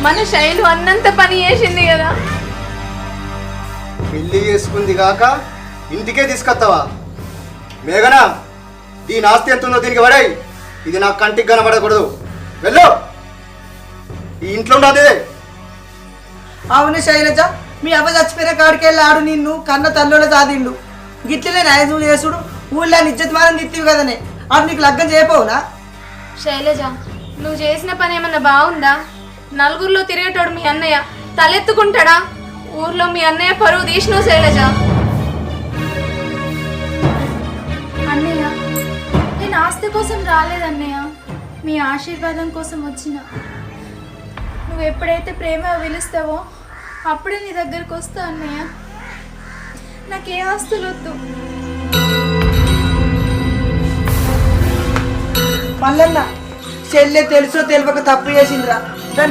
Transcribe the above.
మన శైలు అన్నంత పని చేసింది కదా. పెళ్లి చేసుకుంది కాక ఇంటికే తీసుకొస్తావా? మేఘనా, దీని ఆస్తి ఎంత ఉందో దీనికి పడాయి. ఇది నా కంటికి కనబడకూడదు. వెళ్ళు, ఈ ఇంట్లో ఉండదే. అవును శైలజ, మీ అవ్వ చచ్చిపోయిన కాడికి వెళ్ళి ఆడు నిన్ను కన్న తల్లోనే సాదిండు. గిట్లనే నాయసు చేసుడు ఊళ్ళో నిత్యమానం తిత్తివి కదనే. ఆడు నీకు లగ్గం చేయపోవునా? శైలజ, నువ్వు చేసిన పని ఏమన్నా బాగుందా? నలుగురిలో తిరిగేటోడు మీ అన్నయ్య తలెత్తుకుంటాడా? ఊర్లో మీ అన్నయ్య పరువు తీసినావు శైలజ. అన్నయ్య, నేను ఆస్తి కోసం రాలేదన్నయ్య, మీ ఆశీర్వాదం కోసం వచ్చిన. నువ్వు ఎప్పుడైతే ప్రేమ పిలుస్తావో అప్పుడే నీ దగ్గరకు వస్తా అన్నయ్య. నాకే ఆస్తులు వద్దు. మల్లన్న, చెల్లె తెలుసో తెలియక తప్పు చేసిందిరా.